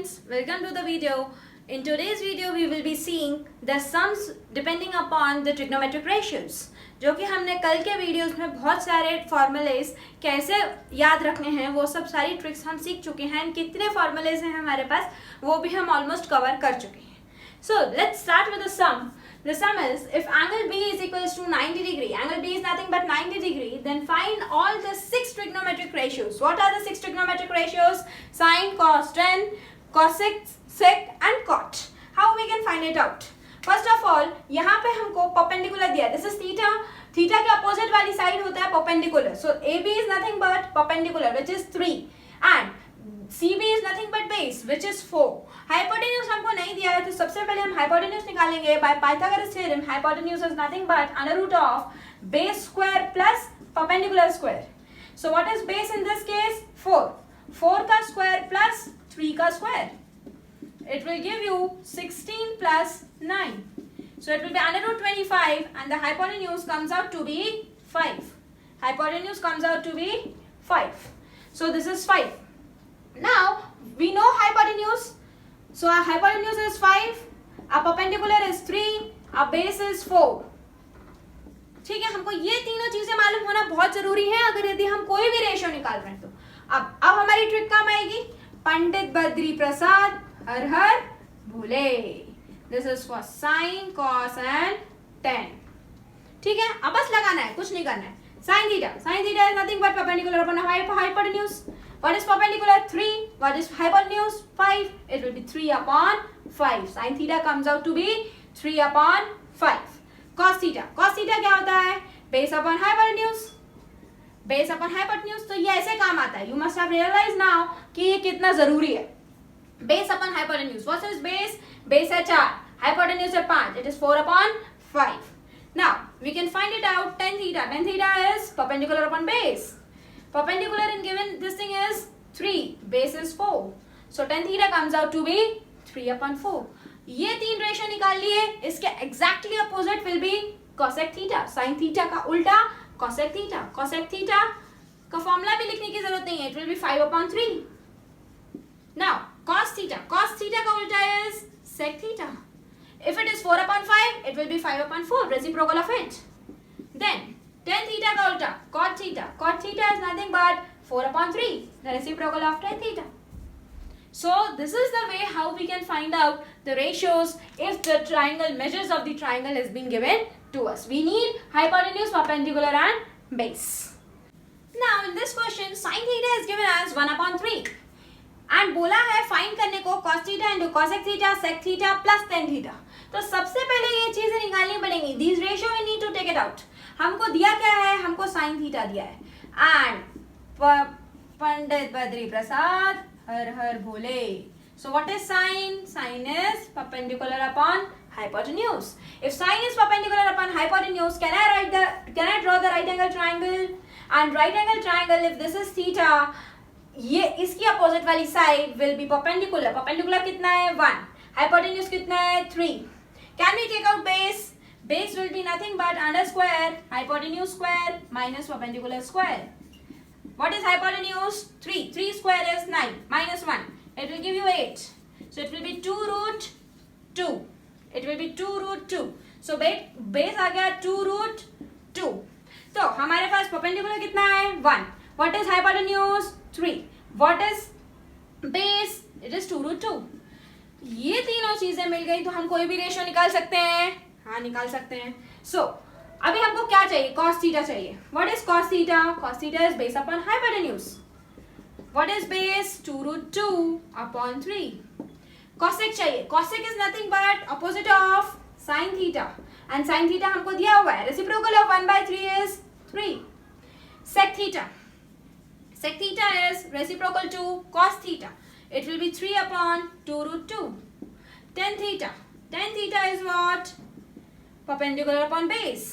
students, welcome to the video. In today's video we will be seeing the sums depending upon the trigonometric ratios. जो कि हमने कल के videos में बहुत सारे फॉर्मूलेज कैसे याद रखने हैं वो सब सारी ट्रिक्स हम सीख चुके हैं. कितने फॉर्मूलेज हैं हमारे पास वो भी हम ऑलमोस्ट कवर कर चुके हैं. So let's start with the sum. The sum is if angle B is equals to 90 degree, angle B is nothing but 90 degree, then find all the 6 trigonometric ratios. What are the 6 trigonometric ratios? Sine, cos, tan, cosec, sec and cot. How we can find it out? First of all, यहाँ पे हमको perpendicular दिया. This is theta. Theta के opposite वाली side होता है perpendicular. So AB is nothing but perpendicular, which is 3. And CB is nothing but base, which is 4. Hypotenuse हमको नहीं दिया है तो सबसे पहले हम hypotenuse निकालेंगे. By Pythagoras theorem, hypotenuse is nothing but under root of base square plus perpendicular square. So what is base in this case? 4. 4 का square plus 3 का square. It will give you 16 plus 9. So it will be under root 25 and the hypotenuse comes out to be 5. Hypotenuse comes out to be 5. So this is 5. Now we know hypotenuse. So our hypotenuse is 5, our perpendicular is 3, our base is 4. ठीक है, हमको ये तीनों चीजें मालूम होना बहुत जरूरी है अगर यदि हम कोई भी रेशियो निकाल रहे हैं तो. अब हमारी ट्रिक काम आएगी. Pandit Badri Prasad Har Har Bhole. This is for sine, cos and tan. ठीक है, अब बस लगाना है, कुछ नहीं करना है. Sine theta is nothing but perpendicular upon hypotenuse. What is perpendicular? 3. What is hypotenuse? 5. It will be 3 upon 5. Sin theta comes out to be 3 upon 5. Cos theta क्या होता है? Base upon hypotenuse. Base upon hypotenuse. तो ये ऐसे काम आता है. You must have realized now कि ये कितना जरूरी है. Base upon hypotenuse. What is base? Base है 4. Hypotenuse है 5. It is 4 upon 5. Now we can find it out. Tan theta. Tan theta is perpendicular upon base. Perpendicular in given this thing is 3, base is 4. So tan theta comes out to be 3 upon 4. ये तीन ratio निकाल लिए. इसके exactly opposite will be cosec theta. Sin theta का उल्टा cosec theta. Cosec theta का formula भी लिखने की जरूरत नहीं है. It will be 5 upon 3. Now cos theta. Cos theta का उल्टा is sec theta. If it is 4 upon 5, it will be 5 upon 4. Reciprocal of it. Then tan theta का उल्टा cot theta. Cot theta is nothing but 4 upon 3. The reciprocal of tan theta. So this is the way how we can find out the ratios if the triangle measures of the triangle has been given to us. We need hypotenuse, perpendicular and base. Now in this question sin theta is given as 1 upon 3. And बोला है find करने को cos theta into cosec theta, sec theta plus tan theta. तो सबसे पहले ये चीजें निकालनी पड़ेंगी. These ratio we need to take it out. हमको दिया क्या है? हमको साइन थीटा दिया है. And Pandit Badri Prasad Har Har Bhole. So what is sine? Sine is perpendicular upon hypotenuse. If sine is perpendicular upon hypotenuse, can I draw the right angle triangle? And right angle triangle, if this is theta, ये इसकी opposite वाली side will be perpendicular. Perpendicular कितना है? 1. Hypotenuse कितना है? 3. Can we take out base? Base will be nothing but under square hypotenuse square minus perpendicular square. What is hypotenuse? 3. 3 square is 9 minus 1. It will give you 8. So it will be 2 root 2. It will be 2 root 2. So base आ गया 2 root 2. तो हमारे पास perpendicular कितना है? 1. What is hypotenuse? 3. What is base? It is 2 root 2. ये तीनों चीजें मिल गई तो हम कोई भी रेशियो निकाल सकते हैं. हाँ निकाल सकते हैं. So अभी हमको क्या चाहिए? cos theta चाहिए. What is cos theta? Cos theta is base upon hypotenuse. What is base? 2 root 2 upon 3. Cosec चाहिए. Cosec is nothing but opposite of sin theta. And sin theta हमको दिया हुआ है. Reciprocal of 1 by 3 is 3. Sec theta. Sec theta is reciprocal to cos theta. It will be 3 upon 2 root 2. Tan theta. Tan theta is what? Perpendicular upon base.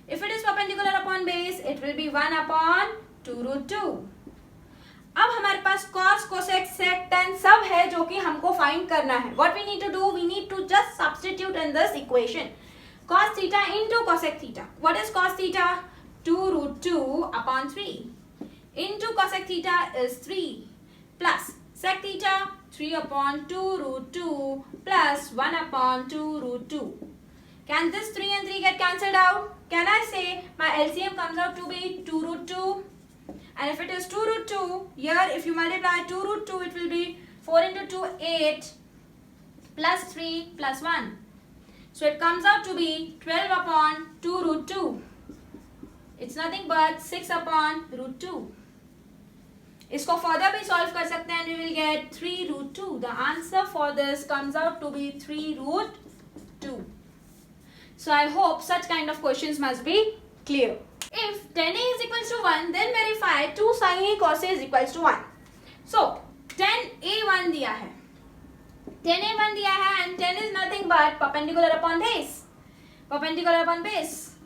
If it is perpendicular upon base, it will be 1 upon 2 root 2. अब हमारे पास cos, cosec, sec, tan सब है जो कि हमको find करना है. What we need to do? We need to just substitute in this equation. Cos theta into cosec theta. What is cos theta? 2 root 2 upon 3. Into cosec theta is 3 plus sec theta 3 upon 2 root 2 plus 1 upon 2 root 2. Can this 3 and 3 get cancelled out? Can I say my LCM comes out to be 2 root 2? And if it is 2 root 2, here if you multiply 2 root 2, it will be 4 into 2, 8 plus 3 plus 1. So it comes out to be 12 upon 2 root 2. It's nothing but 6 upon root 2. इसको further भी solve कर सकते हैं and we will get 3 root 2. The answer for this comes out to be 3 root 2. So I hope such kind of questions must be clear. If tan A is equals to 1, then verify 2 sin A cos A is equals to 1. So tan A 1 दिया है, tan A 1 दिया है and tan is nothing but perpendicular upon base. Perpendicular upon base.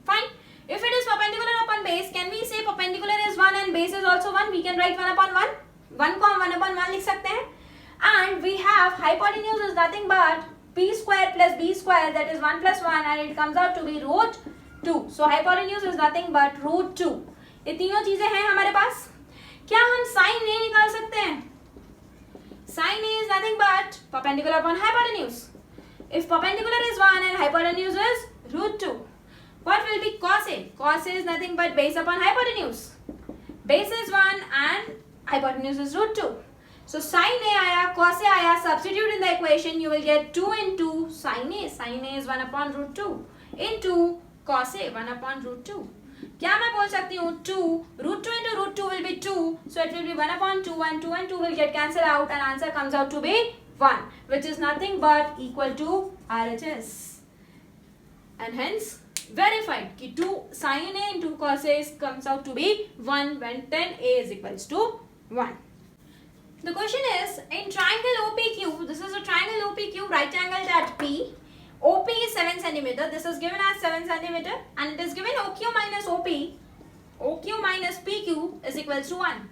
Fine. If it is perpendicular upon base, can we say perpendicular is 1 and base is also 1? We can write 1 upon 1. 1 को हम 1 upon 1 लिख सकते हैं. And we have hypotenuse is nothing but p square plus b square, that is 1 plus 1, and it comes out to be root 2. So hypotenuse is nothing but root 2. ये तीनों चीजें हैं हमारे पास. क्या हम sin A निकाल सकते हैं? Sin A is nothing but perpendicular upon hypotenuse. If perpendicular is 1 and hypotenuse is root 2, what will be cos A? Cos A is nothing but base upon hypotenuse. Base is 1 and hypotenuse is root 2. So sin A आया, cos A आया, substitute in the equation, you will get 2 into sin A. Sin A is 1 upon root 2 into cos A, 1 upon root 2. क्या मैं बोल सकती हूँ 2 root 2 into root 2 will be 2, so it will be 1 upon 2 and 2 and 2 will get cancelled out and answer comes out to be 1, which is nothing but equal to RHS. And hence verified कि 2 sin A into cos A comes out to be 1 when tan A is equals to 1. The question is, in triangle OPQ, this is a triangle OPQ, right angled at P. OP is 7 cm. This is given as 7 cm and it is given OQ minus OP. OQ minus PQ is equals to 1.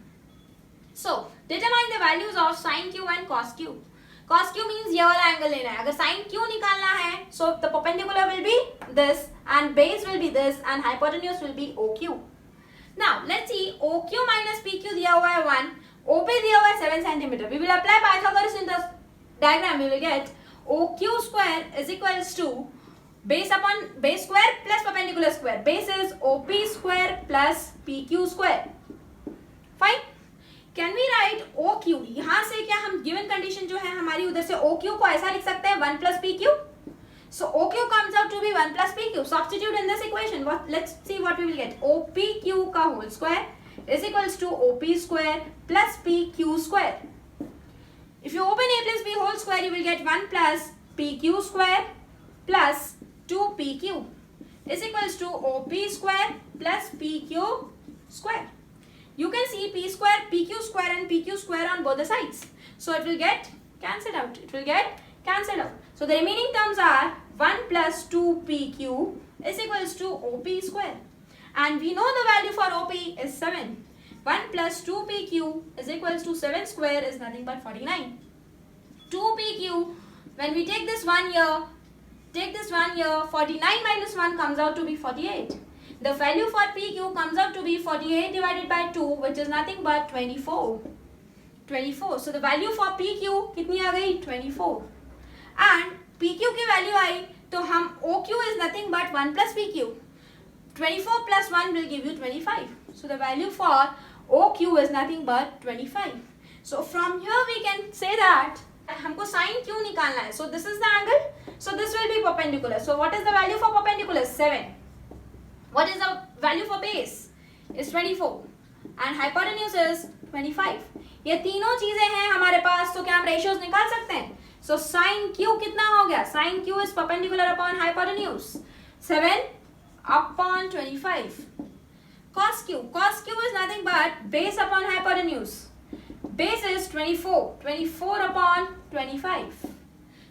So, determine the values of sin Q and cos Q. Cos Q means ये वाला angle लेना है. अगर sin Q निकालना है, so the perpendicular will be this and base will be this and hypotenuse will be OQ. Now, let's see OQ minus PQ दिया हुआ है 1. OP दिया हुआ है 7 cm. We will apply Pythagoras in the diagram. We will get OQ square is equals to base upon base square plus perpendicular square. Base is OP square plus PQ square. Fine. Can we write OQ? यहाँ से क्या हम given condition जो है हमारी उधर से OQ को ऐसा लिख सकते हैं 1 plus PQ. So OQ comes out to be 1 plus PQ. Substitute in this equation. Let's see what we will get. OPQ का whole square is equals to OP square plus PQ square. If you open A plus B whole square, you will get 1 plus PQ square plus 2PQ is equals to OP square plus PQ square. You can see P square, PQ square and PQ square on both the sides. So it will get cancelled out. It will get cancelled out. So the remaining terms are 1 plus 2PQ is equals to OP square. And we know the value for OP is 7. 1 plus 2PQ is equals to 7 square is nothing but 49. 2PQ, when we take this 1 here, 49 minus 1 comes out to be 48. The value for PQ comes out to be 48 divided by 2, which is nothing but 24. 24. So the value for PQ कितनी आ गई? 24. And PQ की value आई तो हम OQ is nothing but 1 plus PQ. 24 plus 1 will give you 25. So the value for OQ is nothing but 25. So from here we can say that हमको sin Q निकालना है. So this is the angle. So this will be perpendicular. So what is the value for perpendicular? 7. What is the value for base? Is 24. And hypotenuse is 25. ये तीनों चीजें हैं हमारे पास, तो क्या हम ratios निकाल सकते हैं? So sin Q कितना हो गया? Sin Q is perpendicular upon hypotenuse. 7 upon 25. Cos Q. Cos Q is nothing but base upon hypotenuse. Base is 24. 24 upon 25.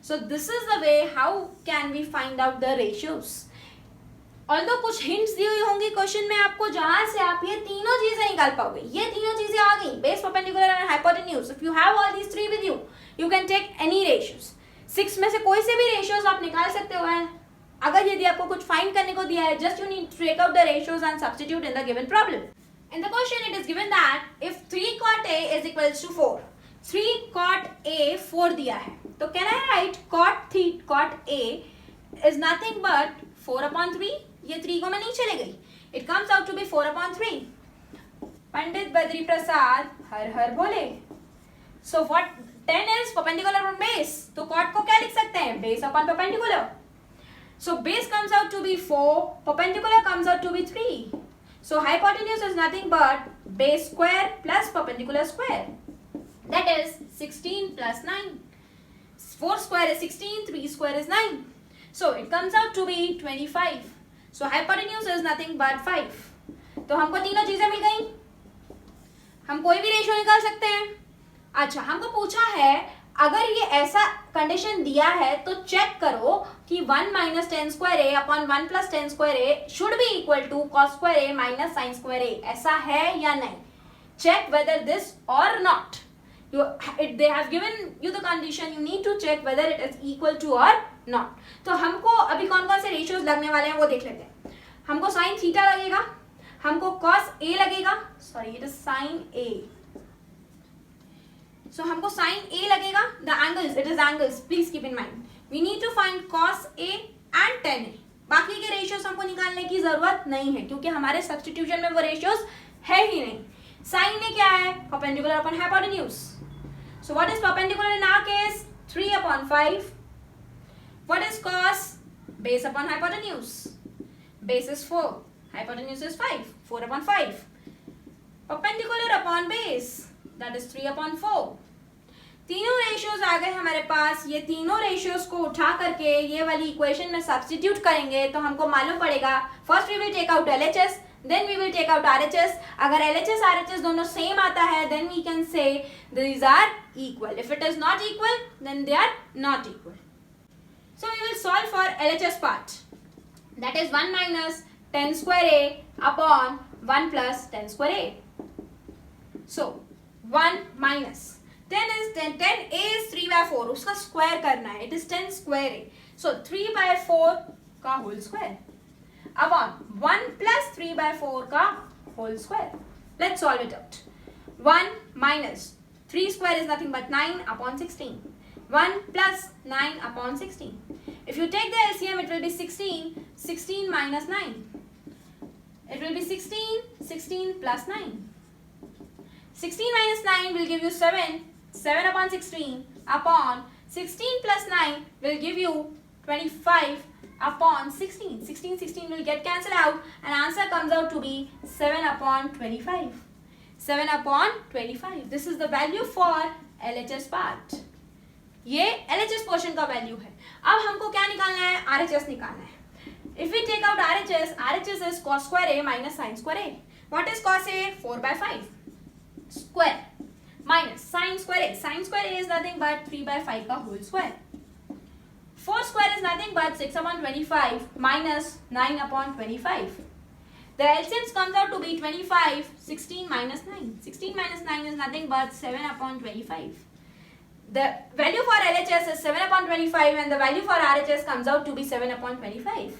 So this is the way how can we find out the ratios. Although कुछ hints दी हुई होंगी question में आपको, जहां से आप ये तीनों चीजें निकाल पाओगे. ये तीनों चीजें आ गई, base, perpendicular and hypotenuse. If you have all these three with you, you can take any ratios. 6 में से कोई से भी ratios आप निकाल सकते हो. अगर यदि आपको कुछ फाइंड करने को दिया है, just you need to take out the ratios and substitute in the given problem. In the question it is given that if 3 cot A is equals to 4, 3 cot A 4 दिया है, तो can I write cot A is nothing but 4/3? ये 3 को मैं नीचे ले गई, it comes out to be 4/3. पंडित बद्री प्रसाद हर हर बोले. So what 10 is perpendicular on base, तो cot को क्या लिख सकते हैं? Base upon perpendicular. So base comes out to be 4, perpendicular comes out to be 3. So hypotenuse is nothing but base square plus perpendicular square. That is 16 plus 9. 4 square is 16, 3 square is 9. So it comes out to be 25. So hypotenuse is nothing but 5. तो हमको तीनों चीजें मिल गई. हम कोई भी ratio निकाल सकते हैं. अच्छा, हमको पूछा है अगर ये ऐसा कंडीशन दिया है तो चेक करो कि 1 minus tan square a upon 1 plus tan square a should be equal to cos square a minus sin square a. ऐसा है या नहीं? Check whether this or not. They have given you the condition, you need to check whether it is equal to or not. तो हमको अभी कौन कौन से रेशियोज लगने वाले हैं वो देख लेते हैं. हमको sin थीटा लगेगा, हमको cos a लगेगा, sorry it is sin a. So हमको sin A लगेगा. The angles, it is angles, please keep in mind. We need to find cos A and tan A. बाकी के रेशियोज हमको निकालने की जरूरत नहीं है क्योंकि हमारे सब्स्टिट्यूशन में वो रेशियोज है ही नहीं. Sin A क्या है? Perpendicular upon hypotenuse. So what is perpendicular in our case? 3/5. What is cos? Base upon hypotenuse. Base is 4. Hypotenuse is 5. 4/5. Perpendicular upon base. That is 3/4. तीनों रेशियोज आ गए हमारे पास. ये तीनों रेशियोज को उठा करके ये वाली इक्वेशन में सब्स्टिट्यूट करेंगे तो हमको मालूम पड़ेगा. First we will take out LHS, then we will take out RHS. अगर LHS RHS दोनों सेम आता है then we can say these are equal. If it is not equal then they are not equal. So we will solve for LHS part. That is 1 minus tan square A upon 1 plus tan square A. So 1 minus 10 is 10 A is 3/4, उसका square करना है. It is 10 square A. So 3/4 का whole square upon 1 plus 3/4 का whole square. Let's solve it out. 1 minus 3 square is nothing but 9 upon 16. 1 plus 9 upon 16. If you take the LCM it will be 16. 16 minus 9. It will be 16. 16 plus 9. 16 minus 9 will give you 7. 7 upon 16 upon 16 plus 9 will give you 25 upon 16. 16 will get cancelled out and answer comes out to be 7/25. 7/25. This is the value for LHS part. ये LHS portion का value है. अब हमको क्या निकालना है? RHS निकालना है. If we take out RHS, RHS is cos square A minus sin square A. What is cos A? 4/5 square minus sin square A. Sin square A is nothing but 3/5 का whole square. 4 square is nothing but 6/25 minus 9/25. The LCM comes out to be 25. 16 minus 9. 16 minus 9 is nothing but 7/25. The value for LHS is 7/25 and the value for RHS comes out to be 7/25.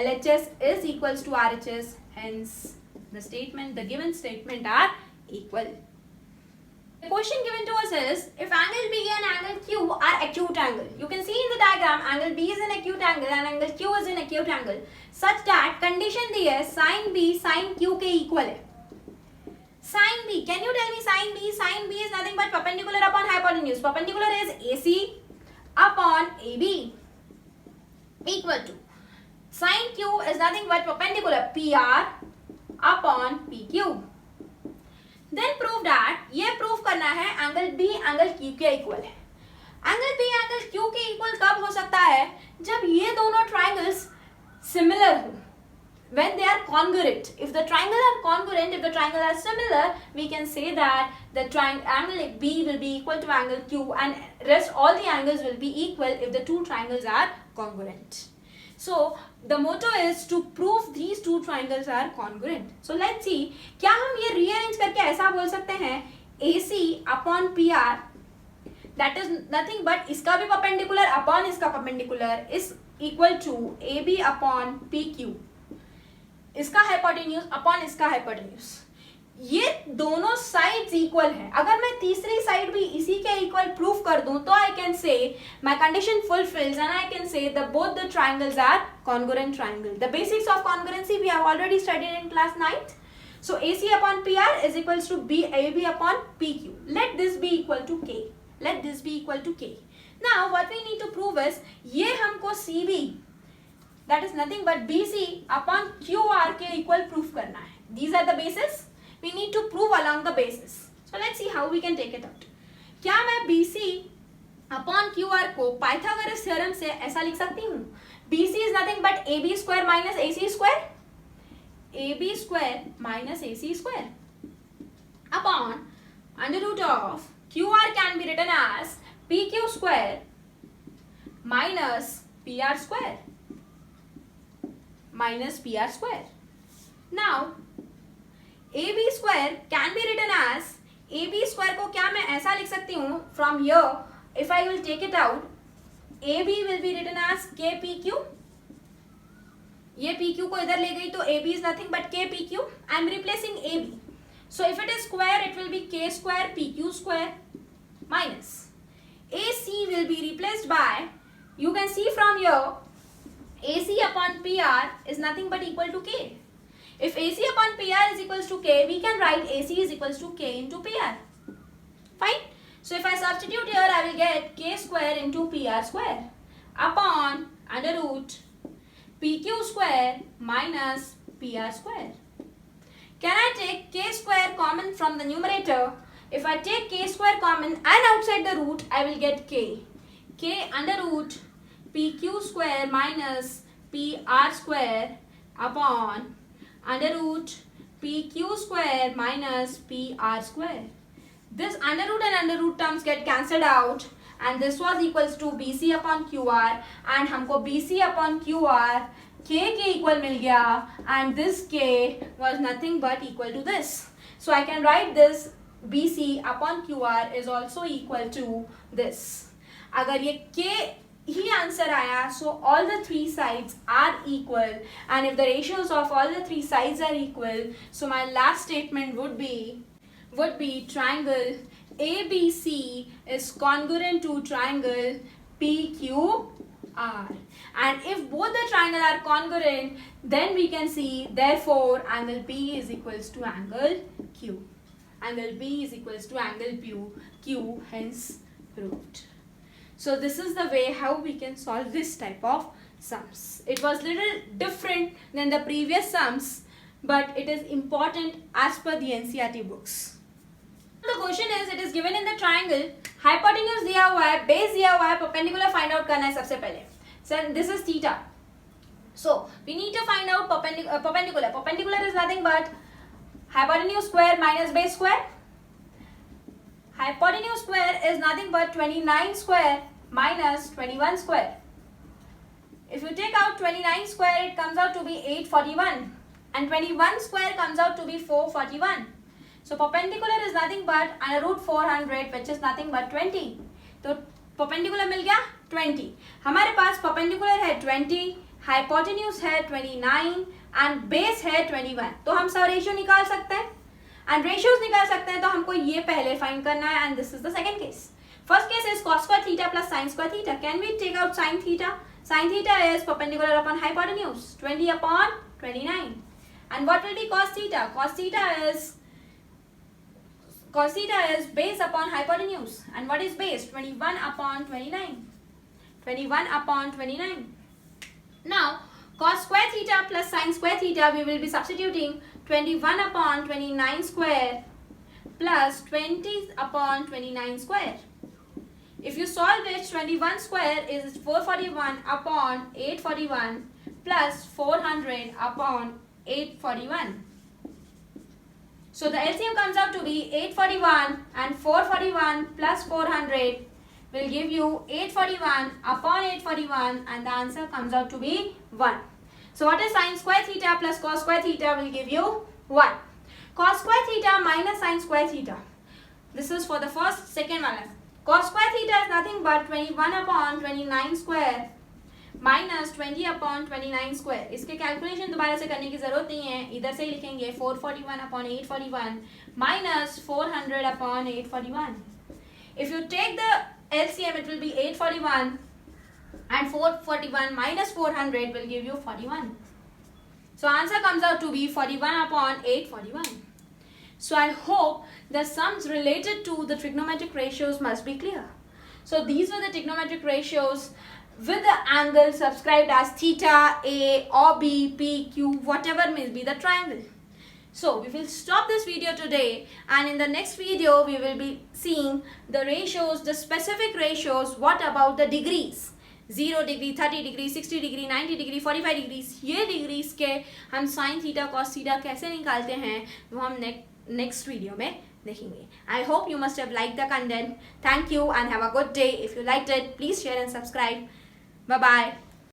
LHS is equals to RHS, hence the given statement are equal. The question given to us is if angle B and angle Q are acute angle. You can see in the diagram angle B is an acute angle and angle Q is an acute angle such that condition दी है sin B sin Q के equal है. Sin B, can you tell me sin B? Sin B is nothing but perpendicular upon hypotenuse. Perpendicular is AC upon AB equal to sin Q is nothing but perpendicular PR upon PQ. Then prove that, ये prove करना है angle B angle Q के equal है. Angle B angle Q के equal कब हो सकता है? जब ये दोनों ट्राइंगल्स सिमिलर हो. When they are congruent. If the triangle are congruent, if the triangle are similar, we can say that the angle B will be equal to angle Q and rest all the angles will be equal if the two triangles are congruent. So the motto is to prove these two triangles are congruent. So let's see, क्या हम ये rearrange करके ऐसा बोल सकते हैं AC upon PR that is nothing but इसका भी perpendicular upon इसका perpendicular is equal to AB upon PQ. इसका hypotenuse upon इसका hypotenuse. ये दोनों साइड्स इक्वल है. अगर मैं तीसरी साइड भी इसी के इक्वल प्रूफ कर दूं तो I can say my condition fulfils and I can say the both the triangles are congruent triangle. The basics of congruency we have already studied in class 9th. So AC upon PR is equals to AB upon PQ. Let this be equal to K. Let this be equal to K. Now what we need to prove is ये हमको CB that is nothing but BC upon QR के equal proof करना है. These are the bases. We need to prove along the basis. So let's see how we can take it out. क्या मैं BC upon QR को Pythagoras theorem से ऐसा लिख सकती हूँ? BC is nothing but AB square minus AC square. AB square minus AC square upon under root of QR can be written as PQ square minus PR square minus PR square. Now AB square can be written as AB square को क्या मैं ऐसा लिख सकती हूँ? From here if I will take it out, AB will be written as KPQ. ये PQ को इधर ले गई तो AB is nothing but KPQ. I am replacing AB. So if it is square, it will be K square PQ square minus AC will be replaced by, you can see from here, AC upon PR is nothing but equal to K. If AC upon PR is equals to K, we can write AC is equals to K into PR. Fine. So if I substitute here, I will get K square into PR square upon under root PQ square minus PR square. Can I take K square common from the numerator? If I take K square common and outside the root, I will get K. K under root PQ square minus PR square upon under root PQ square minus PR square. This under root and under root terms get cancelled out and this was equals to BC upon QR and हमको BC upon QR K के equal मिल गया and this K was nothing but equal to this. So I can write this BC upon QR is also equal to this. अगर ये K ही answer आया, so all the three sides are equal and if the ratios of all the three sides are equal, so my last statement would be triangle ABC is congruent to triangle PQR. And if both the triangle are congruent, then we can see therefore angle P is equals to angle Q. Angle P is equals to angle Q, hence proved. So this is the way how we can solve this type of sums. It was little different than the previous sums, but it is important as per the NCERT books. The question is, it is given in the triangle, hypotenuse दिया हुआ है, base दिया हुआ है, perpendicular find out करना है सबसे पहले. So this is theta. So we need to find out perpendicular. Perpendicular is nothing but hypotenuse square minus base square. Hypotenuse square is nothing but 29 square minus 21 square. If you take out 29 square, it comes out to be 841 and 21 square comes out to be 441. So perpendicular is nothing but under root 400 which is nothing but 20. तो perpendicular मिल गया 20. हमारे पास perpendicular है 20, hypotenuse है 29 and base है 21. तो हम सब ratio निकाल सकते हैं and ratios निकाल सकते हैं. तो हमको ये पहले फाइंड करना है and this is the second case. First case is cos square theta plus sin square theta. Can we take out sin theta? Sin theta is perpendicular upon hypotenuse 20 upon 29. And what will be cos theta? Cos theta is base upon hypotenuse. And what is base? 21 upon 29. 21 upon 29. Now, cos square theta plus sin square theta, we will be substituting 21 upon 29 square plus 20 upon 29 square. If you solve it, 21 square is 441 upon 841 plus 400 upon 841. So the LCM comes out to be 841 and 441 plus 400 will give you 841 upon 841 and the answer comes out to be 1. So what is sin square theta plus cos square theta will give you 1. Cos square theta minus sin square theta. This is for the second one. Cos square theta is nothing but 21 upon 29 square minus 20/29²। इसके calculation दोबारा से करने की ज़रूरत नहीं है, इधर से ही लिखेंगे 441/841 minus 400/841. If you take the LCM, it will be 841, and 441 minus 400 will give you 41. So answer comes out to be 41/841. So I hope the sums related to the trigonometric ratios must be clear. So these were the trigonometric ratios with the angle subscribed as theta, A or B, P, Q, whatever may be the triangle. So we will stop this video today, and in the next video we will be seeing the ratios, the specific ratios. What about the degrees? 0 degree, 30 degree, 60 degree, 90 degree, 45 degrees. ये degrees के हम sin theta, cos theta कैसे निकालते हैं वो हम next video में देखेंगे. I hope you must have liked the content. Thank you and have a good day. If you liked it, please share and subscribe. Bye bye.